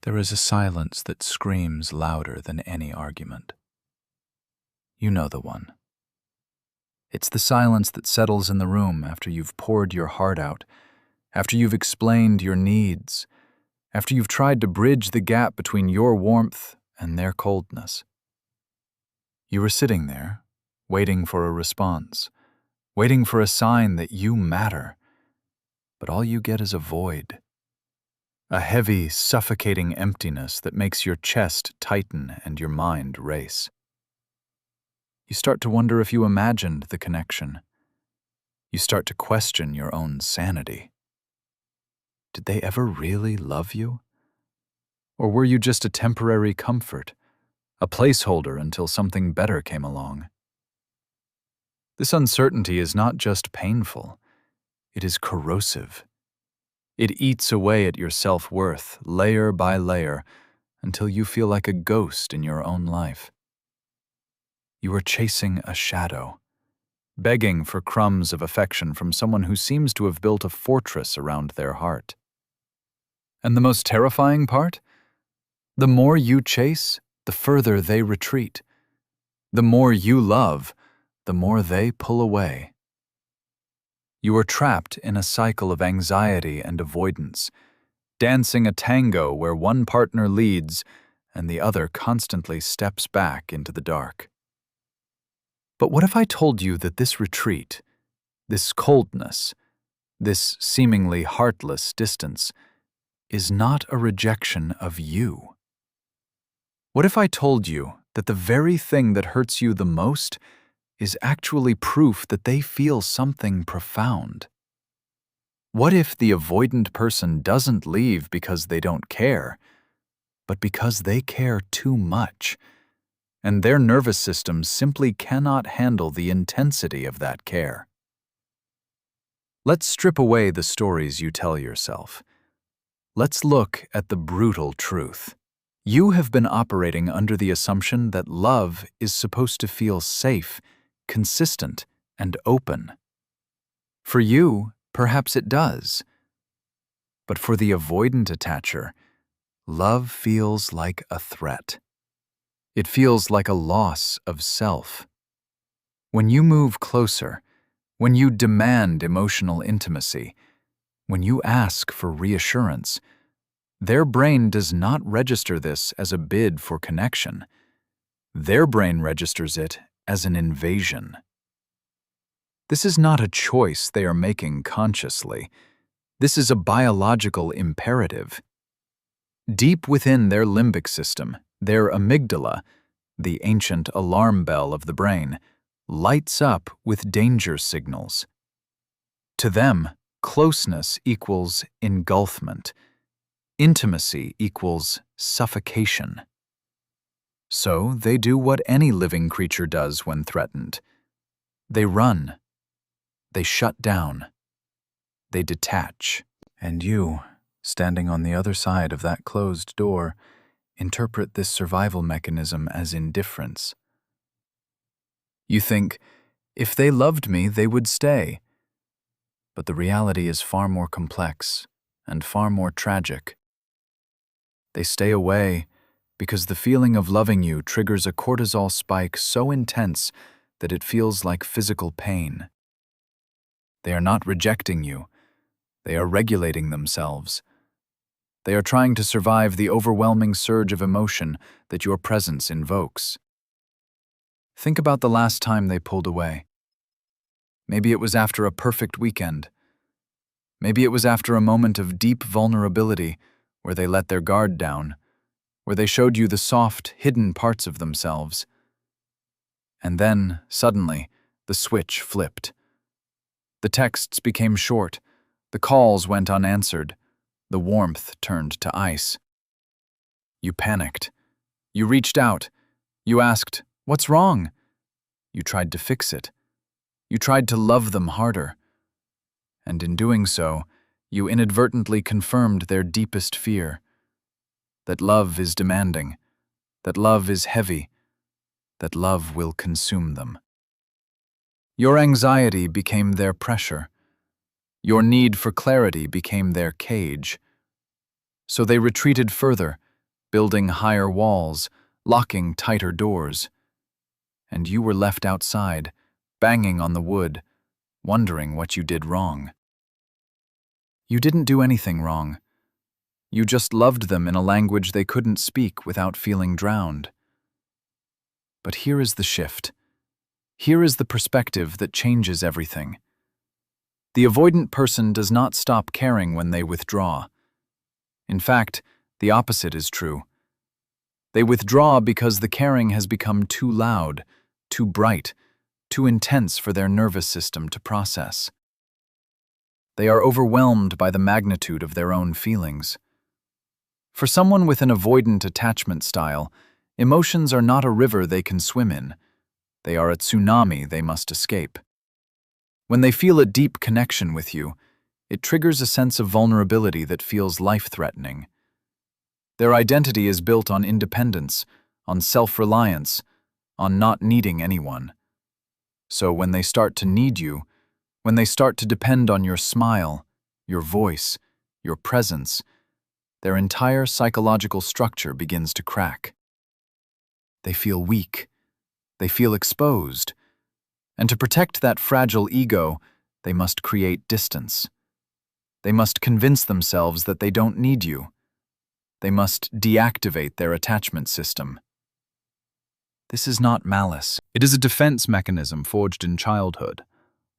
There is a silence that screams louder than any argument. You know the one. It's the silence that settles in the room after you've poured your heart out, after you've explained your needs, after you've tried to bridge the gap between your warmth and their coldness. You were sitting there, waiting for a response, waiting for a sign that you matter, but all you get is a void. A heavy, suffocating emptiness that makes your chest tighten and your mind race. You start to wonder if you imagined the connection. You start to question your own sanity. Did they ever really love you? Or were you just a temporary comfort, a placeholder until something better came along? This uncertainty is not just painful, it is corrosive. It eats away at your self-worth, layer by layer, until you feel like a ghost in your own life. You are chasing a shadow, begging for crumbs of affection from someone who seems to have built a fortress around their heart. And the most terrifying part? The more you chase, the further they retreat. The more you love, the more they pull away. You are trapped in a cycle of anxiety and avoidance, dancing a tango where one partner leads and the other constantly steps back into the dark. But what if I told you that this retreat, this coldness, this seemingly heartless distance, is not a rejection of you? What if I told you that the very thing that hurts you the most is actually proof that they feel something profound? What if the avoidant person doesn't leave because they don't care, but because they care too much, and their nervous system simply cannot handle the intensity of that care? Let's strip away the stories you tell yourself. Let's look at the brutal truth. You have been operating under the assumption that love is supposed to feel safe, consistent, and open. For you, perhaps it does. But for the avoidant attacher, love feels like a threat. It feels like a loss of self. When you move closer, when you demand emotional intimacy, when you ask for reassurance, their brain does not register this as a bid for connection. Their brain registers it as an invasion. This is not a choice they are making consciously. This is a biological imperative. Deep within their limbic system, their amygdala, the ancient alarm bell of the brain, lights up with danger signals. To them, closeness equals engulfment. Intimacy equals suffocation. So they do what any living creature does when threatened. They run. They shut down. They detach. And you, standing on the other side of that closed door, interpret this survival mechanism as indifference. You think, if they loved me, they would stay. But the reality is far more complex and far more tragic. They stay away because the feeling of loving you triggers a cortisol spike so intense that it feels like physical pain. They are not rejecting you. They are regulating themselves. They are trying to survive the overwhelming surge of emotion that your presence invokes. Think about the last time they pulled away. Maybe it was after a perfect weekend. Maybe it was after a moment of deep vulnerability where they let their guard down, where they showed you the soft, hidden parts of themselves. And then, suddenly, the switch flipped. The texts became short, the calls went unanswered, the warmth turned to ice. You panicked. You reached out. You asked, "What's wrong?" You tried to fix it. You tried to love them harder. And in doing so, you inadvertently confirmed their deepest fear. That love is demanding. That love is heavy. That love will consume them. Your anxiety became their pressure. Your need for clarity became their cage. So they retreated further, building higher walls, locking tighter doors. And you were left outside, banging on the wood, wondering what you did wrong. You didn't do anything wrong. You just loved them in a language they couldn't speak without feeling drowned. But here is the shift. Here is the perspective that changes everything. The avoidant person does not stop caring when they withdraw. In fact, the opposite is true. They withdraw because the caring has become too loud, too bright, too intense for their nervous system to process. They are overwhelmed by the magnitude of their own feelings. For someone with an avoidant attachment style, emotions are not a river they can swim in. They are a tsunami they must escape. When they feel a deep connection with you, it triggers a sense of vulnerability that feels life-threatening. Their identity is built on independence, on self-reliance, on not needing anyone. So when they start to need you, when they start to depend on your smile, your voice, your presence, their entire psychological structure begins to crack. They feel weak. They feel exposed. And to protect that fragile ego, they must create distance. They must convince themselves that they don't need you. They must deactivate their attachment system. This is not malice. It is a defense mechanism forged in childhood,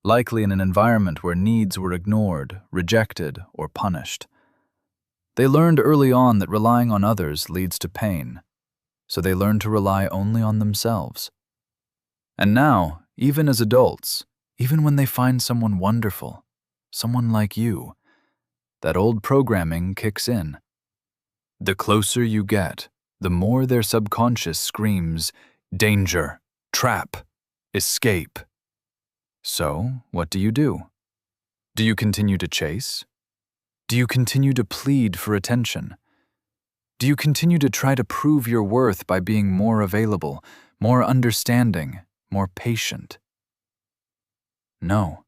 likely in an environment where needs were ignored, rejected, or punished. They learned early on that relying on others leads to pain, so they learned to rely only on themselves. And now, even as adults, even when they find someone wonderful, someone like you, that old programming kicks in. The closer you get, the more their subconscious screams, danger, trap, escape. So, what do? Do you continue to chase? Do you continue to plead for attention? Do you continue to try to prove your worth by being more available, more understanding, more patient? No.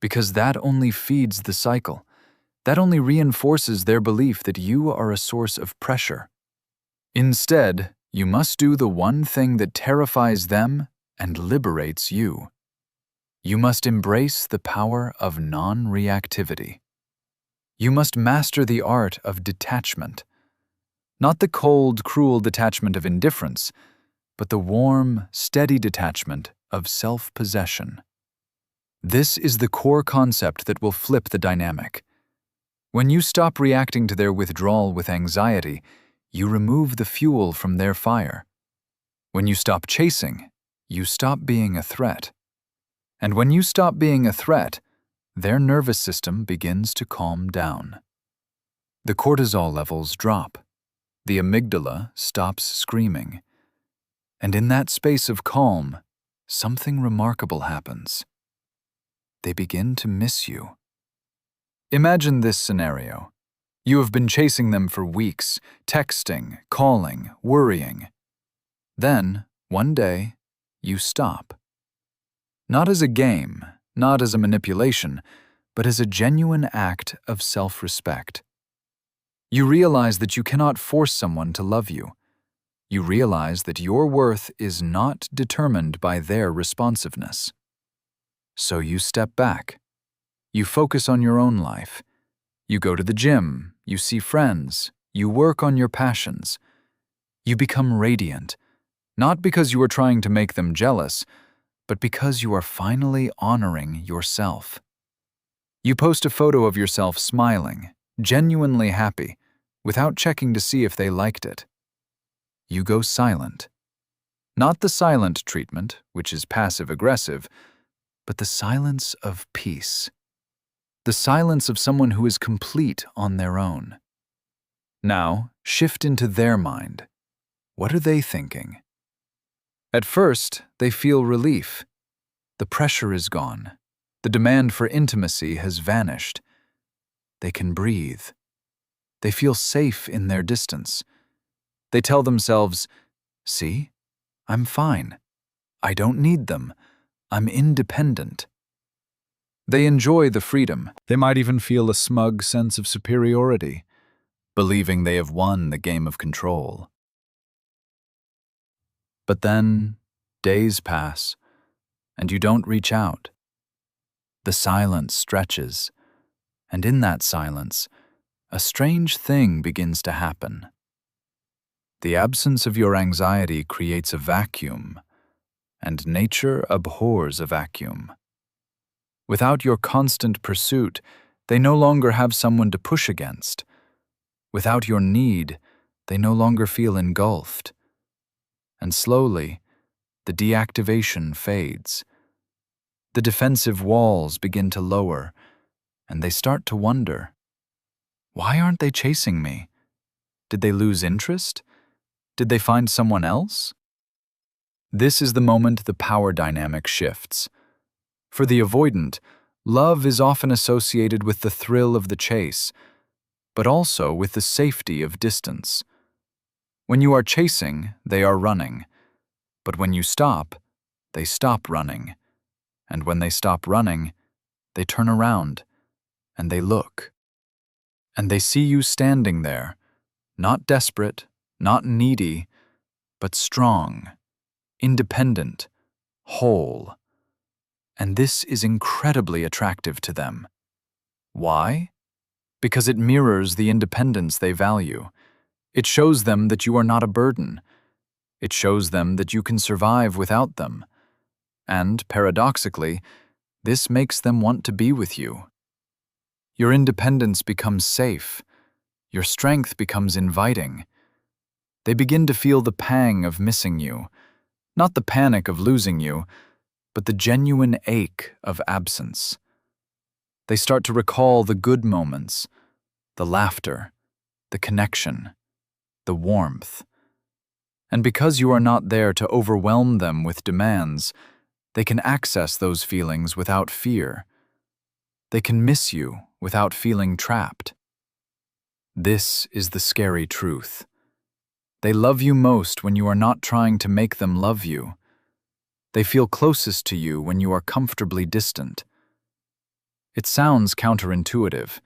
Because that only feeds the cycle. That only reinforces their belief that you are a source of pressure. Instead, you must do the one thing that terrifies them and liberates you. You must embrace the power of non-reactivity. You must master the art of detachment. Not the cold, cruel detachment of indifference, but the warm, steady detachment of self-possession. This is the core concept that will flip the dynamic. When you stop reacting to their withdrawal with anxiety, you remove the fuel from their fire. When you stop chasing, you stop being a threat. And when you stop being a threat, their nervous system begins to calm down. The cortisol levels drop. The amygdala stops screaming. And in that space of calm, something remarkable happens. They begin to miss you. Imagine this scenario. You have been chasing them for weeks, texting, calling, worrying. Then, one day, you stop. Not as a game, not as a manipulation, but as a genuine act of self-respect. You realize that you cannot force someone to love you. You realize that your worth is not determined by their responsiveness. So you step back. You focus on your own life. You go to the gym, you see friends, you work on your passions. You become radiant, not because you are trying to make them jealous, but because you are finally honoring yourself. You post a photo of yourself smiling, genuinely happy, without checking to see if they liked it. You go silent. Not the silent treatment, which is passive-aggressive, but the silence of peace. The silence of someone who is complete on their own. Now, shift into their mind. What are they thinking? At first, they feel relief. The pressure is gone. The demand for intimacy has vanished. They can breathe. They feel safe in their distance. They tell themselves, "See, I'm fine. I don't need them. I'm independent." They enjoy the freedom. They might even feel a smug sense of superiority. believing they have won the game of control. But then, days pass, and you don't reach out. The silence stretches, and in that silence, a strange thing begins to happen. The absence of your anxiety creates a vacuum, and nature abhors a vacuum. Without your constant pursuit, they no longer have someone to push against. Without your need, they no longer feel engulfed. And slowly, the deactivation fades. The defensive walls begin to lower, and they start to wonder, why aren't they chasing me? Did they lose interest? Did they find someone else? This is the moment the power dynamic shifts. For the avoidant, love is often associated with the thrill of the chase, but also with the safety of distance. When you are chasing, they are running. But when you stop, they stop running. And when they stop running, they turn around, and they look. And they see you standing there, not desperate, not needy, but strong, independent, whole. And this is incredibly attractive to them. Why? Because it mirrors the independence they value. It shows them that you are not a burden. It shows them that you can survive without them. And, paradoxically, this makes them want to be with you. Your independence becomes safe. Your strength becomes inviting. They begin to feel the pang of missing you, not the panic of losing you, but the genuine ache of absence. They start to recall the good moments, the laughter, the connection, the warmth. And because you are not there to overwhelm them with demands, they can access those feelings without fear. They can miss you without feeling trapped. This is the scary truth. They love you most when you are not trying to make them love you. They feel closest to you when you are comfortably distant. It sounds counterintuitive.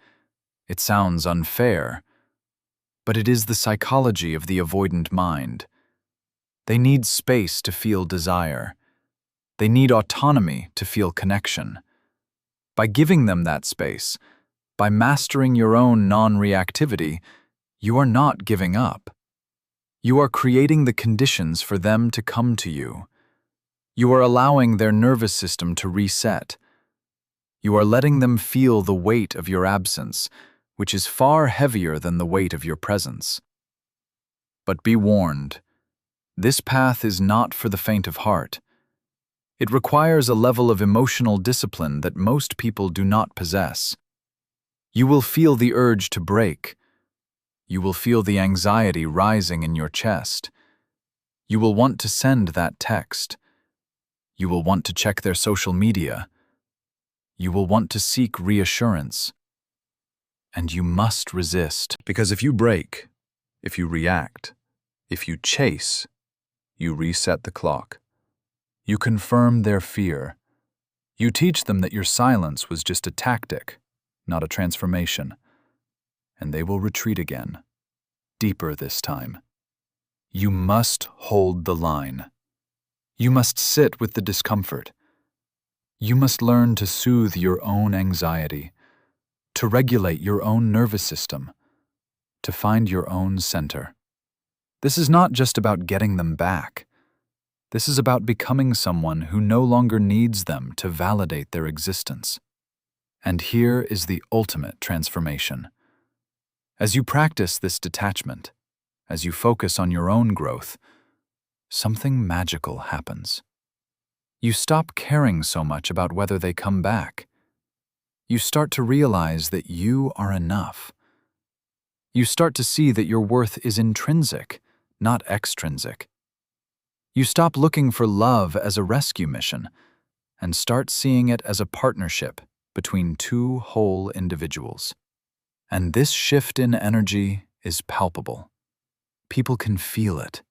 It sounds unfair. But it is the psychology of the avoidant mind. They need space to feel desire. They need autonomy to feel connection. By giving them that space, by mastering your own non-reactivity, you are not giving up. You are creating the conditions for them to come to you. You are allowing their nervous system to reset. You are letting them feel the weight of your absence, which is far heavier than the weight of your presence. But be warned, this path is not for the faint of heart. It requires a level of emotional discipline that most people do not possess. You will feel the urge to break. You will feel the anxiety rising in your chest. You will want to send that text. You will want to check their social media. You will want to seek reassurance. And you must resist, because if you break, if you react, if you chase, you reset the clock. You confirm their fear. You teach them that your silence was just a tactic, not a transformation. And they will retreat again, deeper this time. You must hold the line. You must sit with the discomfort. You must learn to soothe your own anxiety, to regulate your own nervous system, to find your own center. This is not just about getting them back. This is about becoming someone who no longer needs them to validate their existence. And here is the ultimate transformation. As you practice this detachment, as you focus on your own growth, something magical happens. You stop caring so much about whether they come back. You start to realize that you are enough. You start to see that your worth is intrinsic, not extrinsic. You stop looking for love as a rescue mission and start seeing it as a partnership between two whole individuals. And this shift in energy is palpable. People can feel it.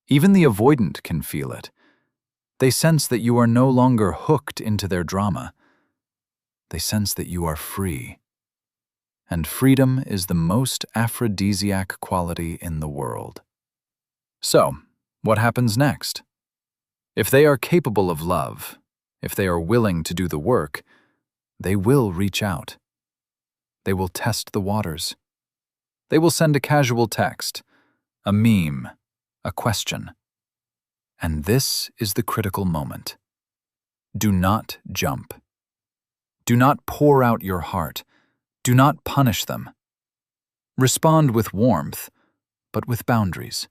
Even the avoidant can feel it. They sense that you are no longer hooked into their drama. They sense that you are free. and freedom is the most aphrodisiac quality in the world. So, what happens next? If they are capable of love, if they are willing to do the work, they will reach out. They will test the waters. They will send a casual text, a meme, a question. And this is the critical moment. Do not jump. Do not pour out your heart. Do not punish them. Respond with warmth, but with boundaries.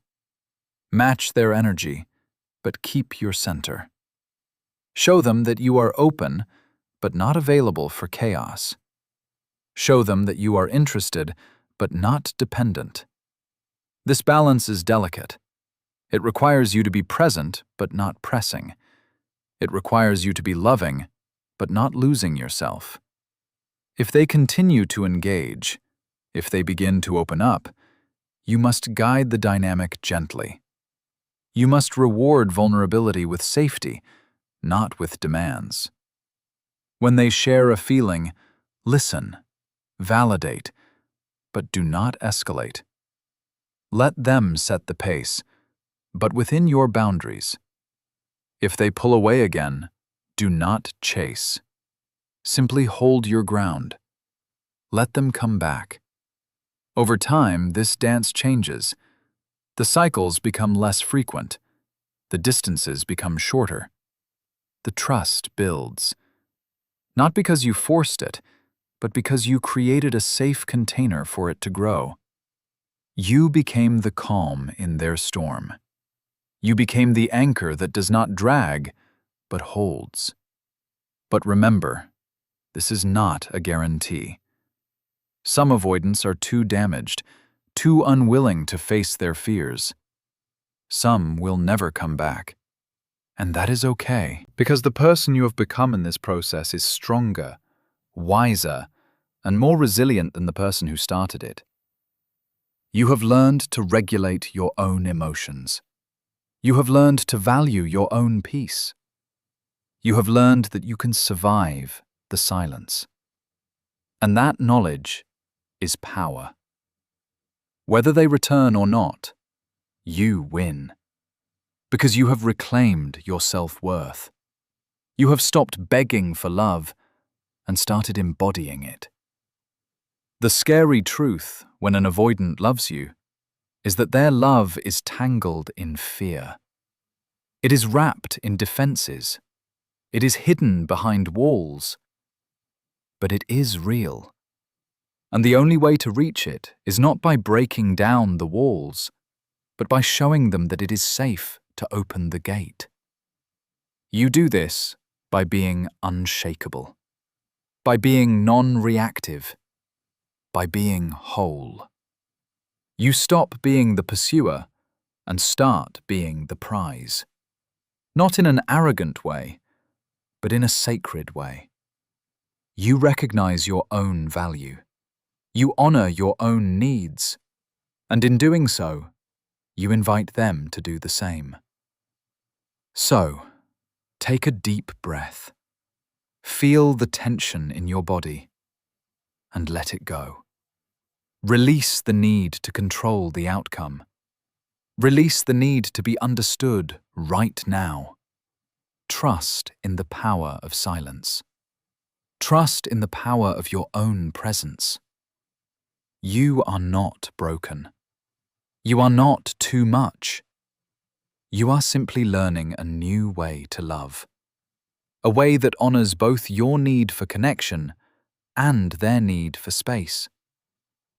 Match their energy, but keep your center. Show them that you are open, but not available for chaos. Show them that you are interested, but not dependent. This balance is delicate. It requires you to be present, but not pressing. It requires you to be loving, but not losing yourself. If they continue to engage, if they begin to open up, you must guide the dynamic gently. You must reward vulnerability with safety, not with demands. When they share a feeling, listen, validate, but do not escalate. Let them set the pace, but within your boundaries. If they pull away again, do not chase. Simply hold your ground. Let them come back. Over time, this dance changes. The cycles become less frequent. The distances become shorter. The trust builds. Not because you forced it, but because you created a safe container for it to grow. You became the calm in their storm. You became the anchor that does not drag, but holds. But remember, this is not a guarantee. Some avoidants are too damaged, too unwilling to face their fears. Some will never come back. And that is okay, because the person you have become in this process is stronger, wiser, and more resilient than the person who started it. You have learned to regulate your own emotions. You have learned to value your own peace. You have learned that you can survive the silence. And that knowledge is power. Whether they return or not, you win. Because you have reclaimed your self-worth. You have stopped begging for love and started embodying it. The scary truth when an avoidant loves you is that their love is tangled in fear. It is wrapped in defenses. It is hidden behind walls. But it is real. And the only way to reach it is not by breaking down the walls, but by showing them that it is safe to open the gate. You do this by being unshakable, by being non-reactive, by being whole. You stop being the pursuer and start being the prize. Not in an arrogant way, but in a sacred way. You recognize your own value. You honor your own needs. And in doing so, you invite them to do the same. So, take a deep breath. Feel the tension in your body and let it go. Release the need to control the outcome. Release the need to be understood right now. Trust in the power of silence. Trust in the power of your own presence. You are not broken. You are not too much. You are simply learning a new way to love. A way that honors both your need for connection and their need for space.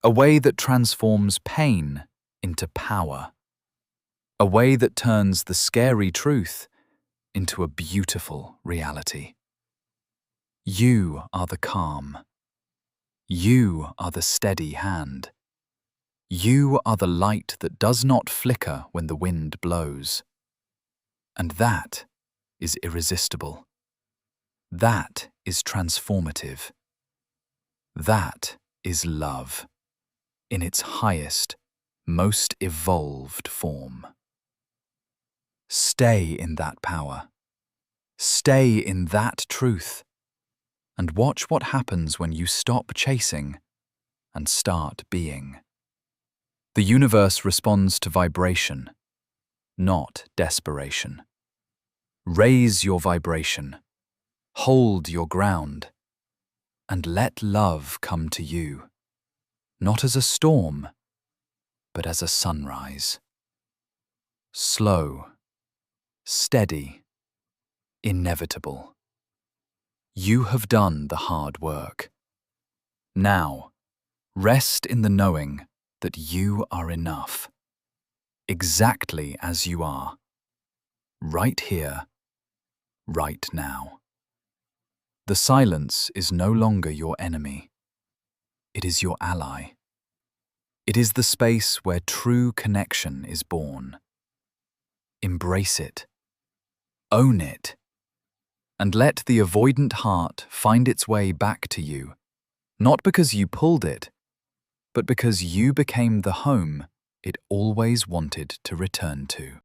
A way that transforms pain into power. A way that turns the scary truth into a beautiful reality. You are the calm. You are the steady hand. You are the light that does not flicker when the wind blows. And that is irresistible. That is transformative. That is love, in its highest, most evolved form. Stay in that power. Stay in that truth. And watch what happens when you stop chasing and start being. The universe responds to vibration, not desperation. Raise your vibration, hold your ground, and let love come to you, not as a storm, but as a sunrise. Slow, steady, inevitable. You have done the hard work. Now, rest in the knowing that you are enough, exactly as you are, right here, right now. The silence is no longer your enemy. It is your ally. It is the space where true connection is born. Embrace it. Own it. And let the avoidant heart find its way back to you, not because you pulled it, but because you became the home it always wanted to return to.